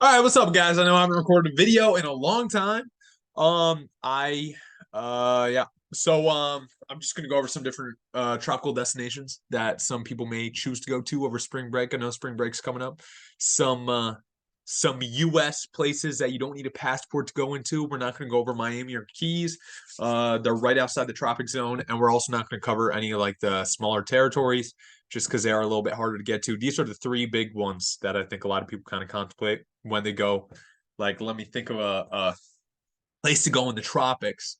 All right, what's up, guys? I know I haven't recorded a video in a long time. Yeah. I'm just gonna go over some different tropical destinations that some people may choose to go to over spring break. I know spring break's coming up. Some US places that you don't need a passport to go into. We're not gonna go over Miami or Keys. They're right outside the tropic zone, and we're also not gonna cover any of like the smaller territories just because they are a little bit harder to get to. These are the three big ones that I think a lot of people kind of contemplate when they go. Like, let me think of a place to go in the tropics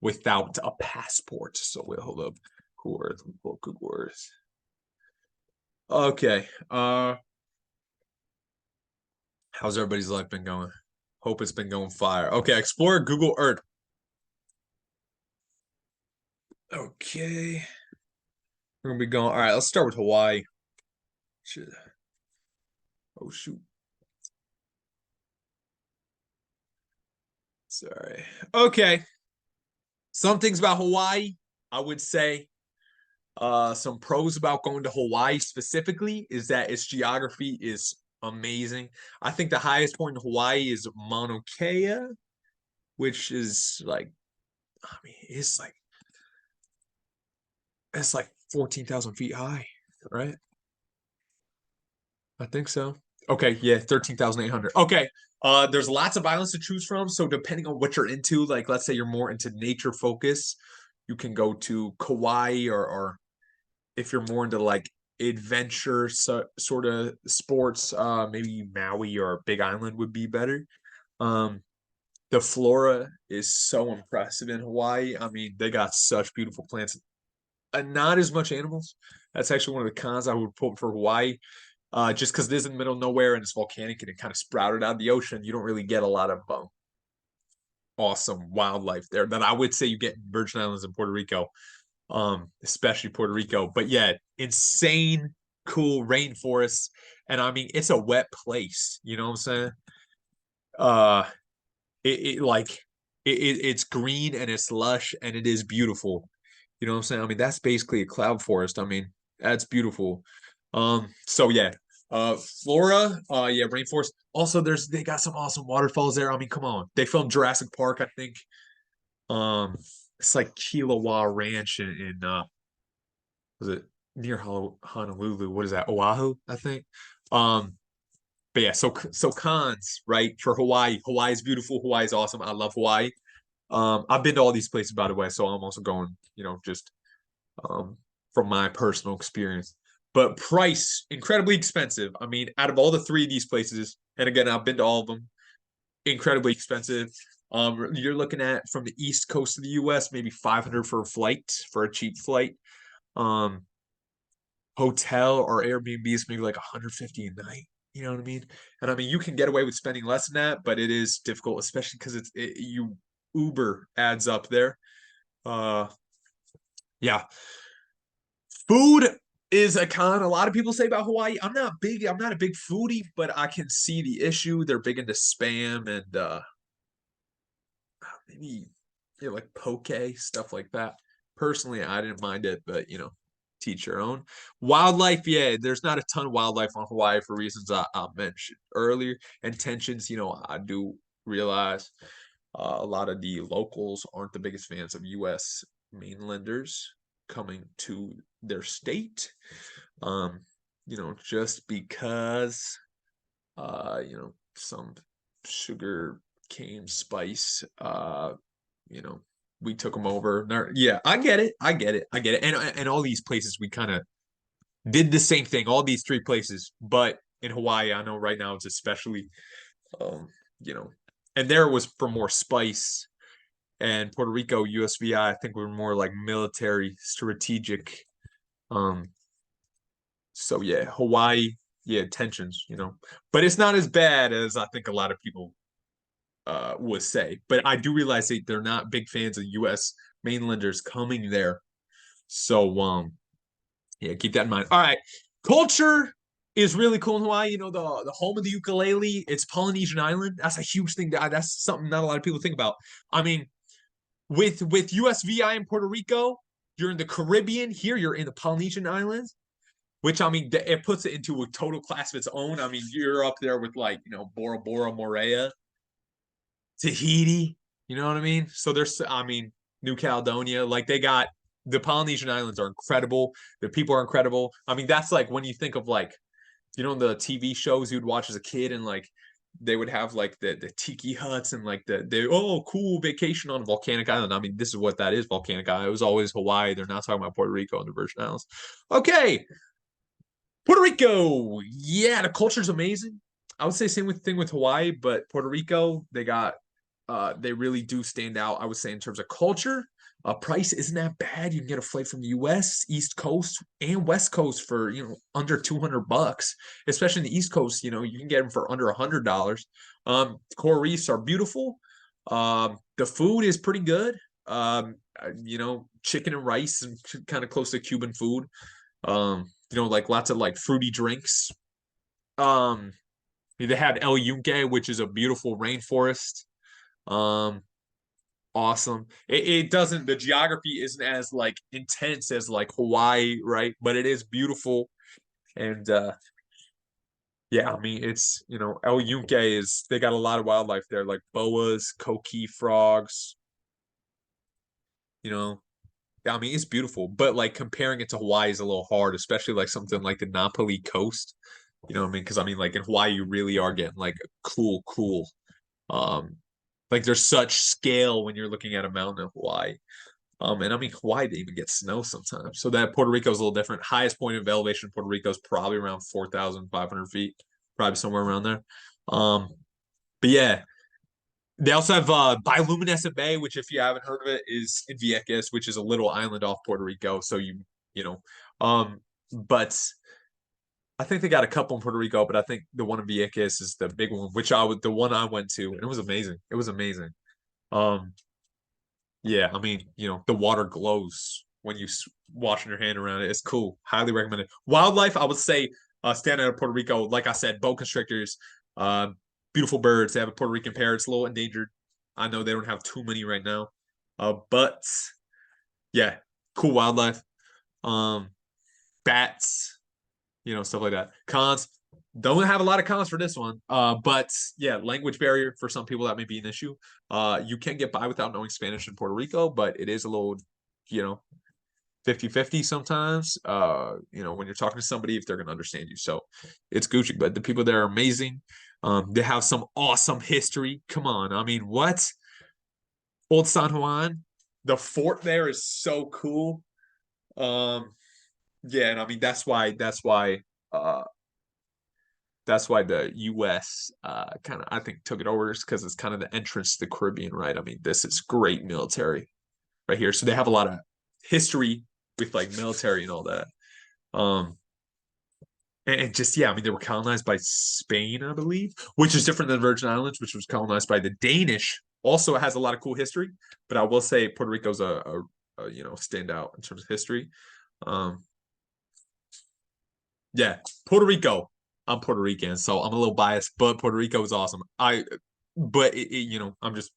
without a passport. So we'll hold up. Google Earth. Google Earth. Okay. How's everybody's life been going? Hope it's been going fire. Okay, explore Google Earth. Okay. We're gonna be going. All right, let's start with Hawaii. Shit. Oh shoot. Sorry. Okay. Some things about Hawaii, I would say. Some pros about going to Hawaii specifically is that its geography is amazing. I think the highest point in Hawaii is Mauna Kea, which is like, I mean, it's like 14,000 feet high, right? I think so. Okay, yeah, 13,800. Okay. There's lots of islands to choose from. So depending on what you're into, like let's say you're more into nature focus, you can go to Kauai or if you're more into like adventure sort of sports, maybe Maui or Big Island would be better. Um, the flora is so impressive in Hawaii. I mean, they got such beautiful plants and not as much animals. That's actually one of the cons I would put for Hawaii. Just because it is in the middle of nowhere and it's volcanic and it kind of sprouted out of the ocean, you don't really get a lot of awesome wildlife there that I would say you get in Virgin Islands and Puerto Rico, especially Puerto Rico. But yeah, insane cool rainforests, and I mean it's a wet place. You know what I'm saying? Uh, it like it's green and it's lush and it is beautiful. You know what I'm saying? I mean that's basically a cloud forest. I mean that's beautiful. So yeah, Flora, yeah, rainforest. Also, they got some awesome waterfalls there. I mean, come on, they filmed Jurassic Park, I think. Um, it's like Kilawa Ranch in was it near Honolulu? What is that? Oahu, I think. Um, but yeah, so cons, right? For Hawaii. Hawaii is beautiful. Hawaii is awesome. I love Hawaii. I've been to all these places by the way, so I'm also going, just um from my personal experience. But price, incredibly expensive. I mean, out of all the three of these places, and again, I've been to all of them, incredibly expensive. You're looking at from the east coast of the US, maybe 500 for a flight, for a cheap flight. Um, Hotel or Airbnb is maybe like 150 a night. You know what I mean? And I mean, you can get away with spending less than that, but it is difficult, especially because you Uber adds up there. Uh, yeah, food is a con. A lot of people say about Hawaii. I'm not big. I'm not a big foodie, but I can see the issue. They're big into spam and maybe like poke stuff like that. Personally, I didn't mind it, but teach your own. Wildlife, yeah, there's not a ton of wildlife on Hawaii for reasons I mentioned earlier. And tensions, I do realize a lot of the locals aren't the biggest fans of U.S. mainlanders coming to their state. Um, just because some sugar cane spice we took them over. Yeah, I get it. I get it. I get it. And all these places we kind of did the same thing, all these three places, but in Hawaii, I know right now it's especially um, you know, and there it was for more spice, and Puerto Rico, USVI, I think we're more like military strategic. Um, so yeah, Hawaii, yeah, tensions. But it's not as bad as I think a lot of people would say. But I do realize they're not big fans of US mainlanders coming there. So yeah, keep that in mind. All right. Culture is really cool in Hawaii. The home of the ukulele, it's Polynesian Island. That's a huge thing. That's something not a lot of people think about. I mean, with USVI in Puerto Rico, you're in the Caribbean. Here, you're in the Polynesian Islands. which I mean, it puts it into a total class of its own. I mean, you're up there with like, Bora Bora, Moorea, Tahiti. You know what I mean? So there's, I mean, New Caledonia, like they got the Polynesian islands are incredible. The people are incredible. I mean, that's like when you think of like, the TV shows you'd watch as a kid, and like they would have like the tiki huts and like the cool vacation on a volcanic island. I mean, this is what that is, volcanic island. It was always Hawaii. They're not talking about Puerto Rico and the Virgin Islands. Okay, Puerto Rico. Yeah, the culture's amazing. I would say same thing with Hawaii, but Puerto Rico, they really do stand out, I would say, in terms of culture. Price isn't that bad. You can get a flight from the US, East Coast, and West Coast for, under $200, especially in the East Coast, you can get them for under $100. Coral reefs are beautiful. The food is pretty good. Chicken and rice and kind of close to Cuban food. Like lots of like fruity drinks. Um, they have El Yunque, which is a beautiful rainforest. Um, awesome. It doesn't, the geography isn't as like intense as like Hawaii, right? But it is beautiful. And yeah, I mean it's, El Yunque they got a lot of wildlife there, like boas, coqui frogs, you know. I mean, it's beautiful, but like comparing it to Hawaii is a little hard, especially like something like the Napoli coast. You know what I mean? Because I mean, like in Hawaii, you really are getting like cool. Um, like there's such scale when you're looking at a mountain in Hawaii. And I mean, Hawaii they even get snow sometimes. So that Puerto Rico is a little different. Highest point of elevation in Puerto Rico is probably around 4,500 feet, probably somewhere around there. Um, but yeah, they also have Bioluminescent Bay, which if you haven't heard of it, is in Vieques, which is a little island off Puerto Rico. So you know, but I think they got a couple in Puerto Rico, but I think the one in Vieques is the big one, the one I went to, and it was amazing. It was amazing. Um, yeah, I mean, the water glows when you washing your hand around it. It's cool. Highly recommended. Wildlife, I would say, standing out of Puerto Rico, like I said, boa constrictors, uh, beautiful birds. They have a Puerto Rican parrot. It's a little endangered. I know they don't have too many right now, but yeah, cool wildlife. Um, bats, stuff like that. Cons, don't have a lot of cons for this one. But yeah, language barrier for some people that may be an issue. You can get by without knowing Spanish in Puerto Rico, but it is a little, you know, 50-50 sometimes. When you're talking to somebody, if they're gonna understand you. So it's Gucci, but the people there are amazing. They have some awesome history. Come on. I mean, what? Old San Juan, the fort there is so cool. Um, yeah, and I mean uh that's why the US kind of I think took it over because it's kind of the entrance to the Caribbean, right? I mean, this is great military right here. So they have a lot of history with like military and all that. Um and just yeah, I mean they were colonized by Spain, I believe, which is different than the Virgin Islands, which was colonized by the Danish. Also has a lot of cool history, but I will say Puerto Rico's a standout in terms of history. Um Yeah, Puerto Rico. I'm Puerto Rican, so I'm a little biased, but Puerto Rico is awesome. But I'm just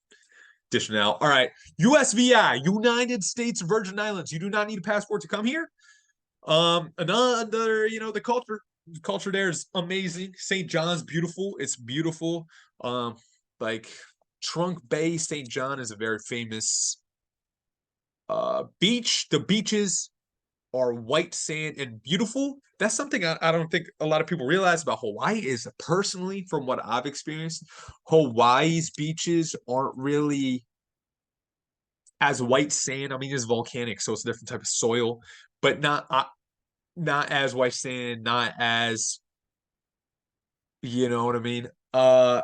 dishing out. All right, USVI, United States Virgin Islands. You do not need a passport to come here. Another, the culture there is amazing. St. John's beautiful. It's beautiful. Like Trunk Bay, St. John is a very famous beach. The beaches are white sand and beautiful. That's something I don't think a lot of people realize about Hawaii is personally, from what I've experienced, Hawaii's beaches aren't really as white sand. I mean, it's volcanic, so it's a different type of soil, but not as white sand, not as you know what I mean. I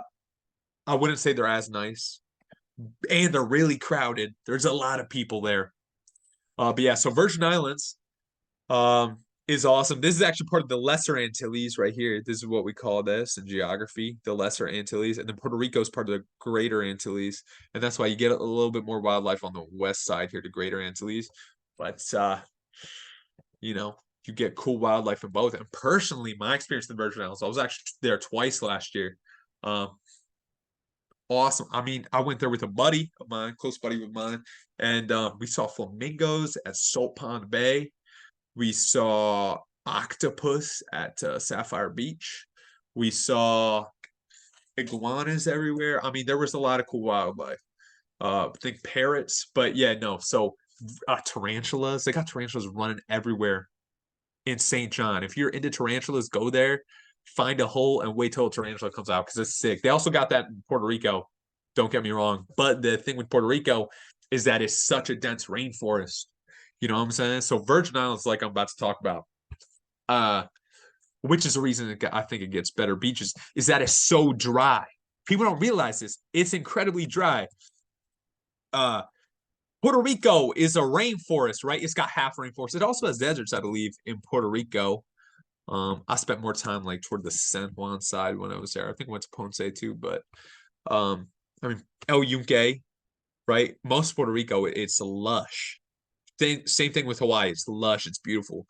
wouldn't say they're as nice, and they're really crowded. There's a lot of people there. But yeah, so Virgin Islands. Is awesome. This is actually part of the Lesser Antilles right here. This is what we call this in geography, the Lesser Antilles, and then Puerto Rico is part of the Greater Antilles, and that's why you get a little bit more wildlife on the west side here, the Greater Antilles. But you get cool wildlife in both. And personally, my experience in the Virgin Islands, I was actually there twice last year. Um, awesome. I mean, I went there with a buddy of mine, close buddy of mine, and we saw flamingos at Salt Pond Bay. We saw octopus at Sapphire Beach. We saw iguanas everywhere. I mean, there was a lot of cool wildlife. I think parrots, but yeah, no. So tarantulas, they got tarantulas running everywhere in St. John. If you're into tarantulas, go there, find a hole, and wait till a tarantula comes out because it's sick. They also got that in Puerto Rico. Don't get me wrong, but the thing with Puerto Rico is that it's such a dense rainforest. You know what I'm saying? So Virgin Islands, like I'm about to talk about, uh, which is the reason I think it gets better beaches, is that it's so dry. People don't realize this. It's incredibly dry. Uh, Puerto Rico is a rainforest, right? It's got half rainforest. It also has deserts, I believe, in Puerto Rico. I spent more time like toward the San Juan side when I was there. I think I went to Ponce too, but I mean El Yunque, right? Most Puerto Rico, it's lush. Same thing with Hawaii. It's lush. It's beautiful.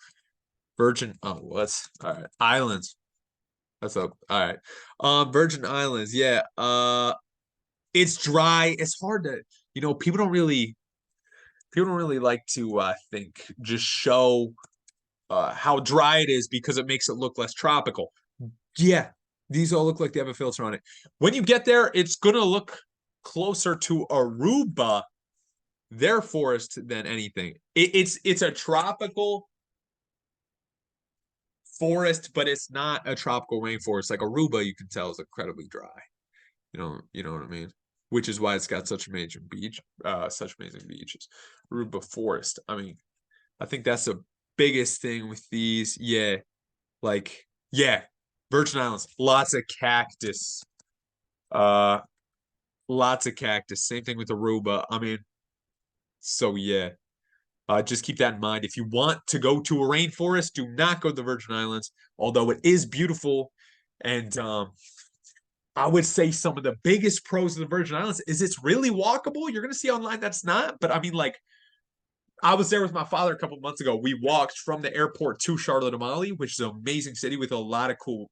Virgin. Oh, what's all right? Islands. That's up. All right. Virgin Islands. Yeah. It's dry. It's hard to. People don't really like to think just show how dry it is because it makes it look less tropical. Yeah, these all look like they have a filter on it. When you get there, it's gonna look closer to Aruba, their forest, than anything. It's a tropical forest, but it's not a tropical rainforest. Like Aruba, you can tell is incredibly dry. You know what I mean? Which is why it's got such amazing such amazing beaches. Aruba forest. I mean, I think that's the biggest thing with these. Yeah, like yeah, Virgin Islands, lots of cactus. Uh, lots of cactus. Same thing with Aruba. I mean, so yeah. Just keep that in mind. If you want to go to a rainforest, do not go to the Virgin Islands, although it is beautiful. And I would say some of the biggest pros of the Virgin Islands is it's really walkable. You're gonna see online that's not, but I mean, like, I was there with my father a couple months ago. We walked from the airport to Charlotte Amalie, which is an amazing city with a lot of cool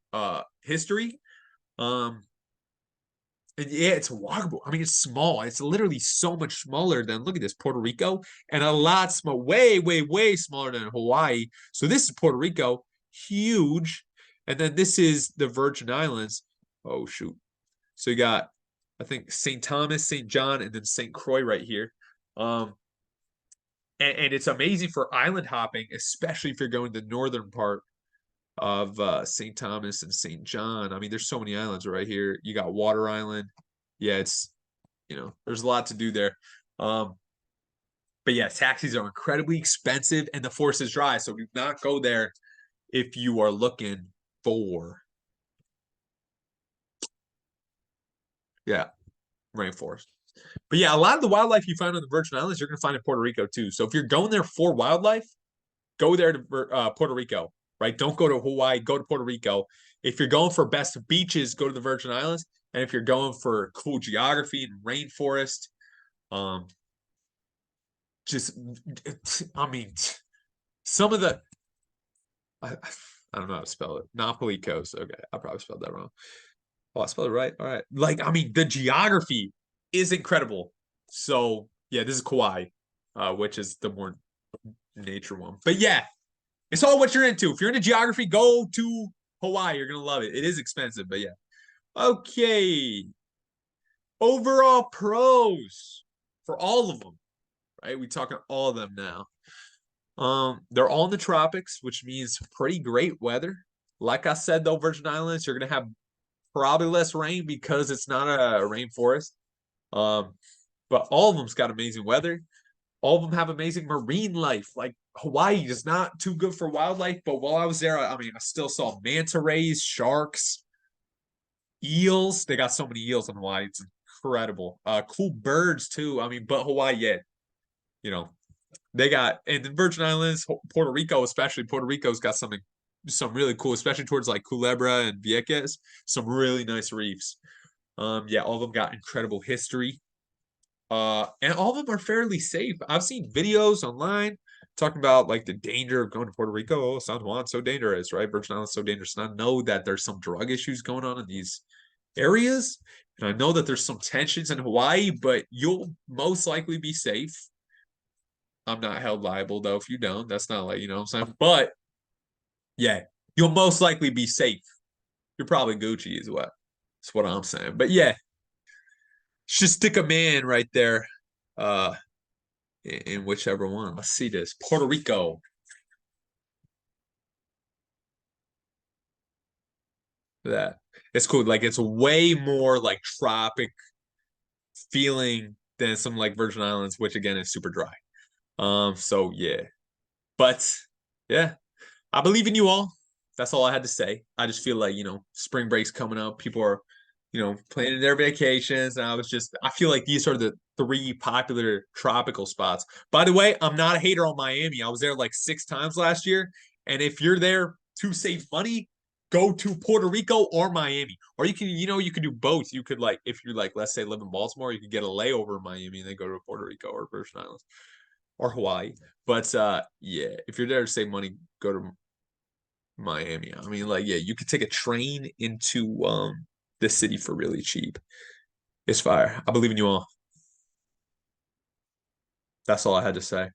history. Um, and yeah, it's walkable. I mean, it's small. It's literally so much smaller than, look at this, Puerto Rico, and a lot small, way, way, way smaller than Hawaii. So this is Puerto Rico, huge. And then this is the Virgin Islands. Oh, shoot. So you got, I think, St. Thomas, St. John, and then St. Croix right here. And it's amazing for island hopping, especially if you're going to the northern part of St. Thomas and St. John. I mean, there's so many islands right here. You got Water Island. Yeah, there's a lot to do there. But yeah, taxis are incredibly expensive and the forest is dry. So do not go there if you are looking for, yeah, rainforest. But yeah, a lot of the wildlife you find on the Virgin Islands, you're going to find in Puerto Rico too. So if you're going there for wildlife, go there to Puerto Rico, right? Don't go to Hawaii, go to Puerto Rico. If you're going for best beaches, go to the Virgin Islands. And if you're going for cool geography and rainforest, just, I mean, some of the, I don't know how to spell it. Napoli Coast. Okay, I probably spelled that wrong. Oh, I spelled it right. All right. Like, I mean, the geography is incredible. So yeah, this is Kauai, which is the more nature one. But yeah, it's all what you're into. If you're into geography, go to Hawaii. You're gonna love it. It is expensive, but yeah. Okay. Overall pros for all of them, right? We talking all of them now. They're all in the tropics, which means pretty great weather. Like I said, though, Virgin Islands, you're gonna have probably less rain because it's not a rainforest. But all of them's got amazing weather. All of them have amazing marine life. Like Hawaii is not too good for wildlife, but while I was there, I mean, I still saw manta rays, sharks, eels. They got so many eels in Hawaii. It's incredible. Cool birds too. I mean, but Hawaii, yeah, you know, they got, and the Virgin Islands, Puerto Rico, especially Puerto Rico's got some really cool, especially towards like Culebra and Vieques, some really nice reefs. Yeah, all of them got incredible history. And all of them are fairly safe. I've seen videos online talking about like the danger of going to Puerto Rico. Oh, San Juan, so dangerous, right? Virgin Islands, so dangerous. And I know that there's some drug issues going on in these areas. And I know that there's some tensions in Hawaii, but you'll most likely be safe. I'm not held liable though if you don't. That's not like, you know what I'm saying? But Yeah, you'll most likely be safe. You're probably Gucci as well. That's what I'm saying. But yeah, just stick a man right there. In whichever one. Let's see this. Puerto Rico. That it's cool. Like it's way more like tropic feeling than some like Virgin Islands, which again is super dry. So yeah. But yeah, I believe in you all. That's all I had to say. I just feel like, spring break's coming up. People are, planning their vacations. And I feel like these are the three popular tropical spots. By the way, I'm not a hater on Miami. I was there like 6 times last year. And if you're there to save money, go to Puerto Rico or Miami. Or you can do both. You could like, if you're like, let's say live in Baltimore, you could get a layover in Miami and then go to Puerto Rico or Virgin Islands or Hawaii. But yeah, if you're there to save money, go to Miami. I mean, like, yeah, you could take a train into the city for really cheap. It's fire. I believe in you all. That's all I had to say.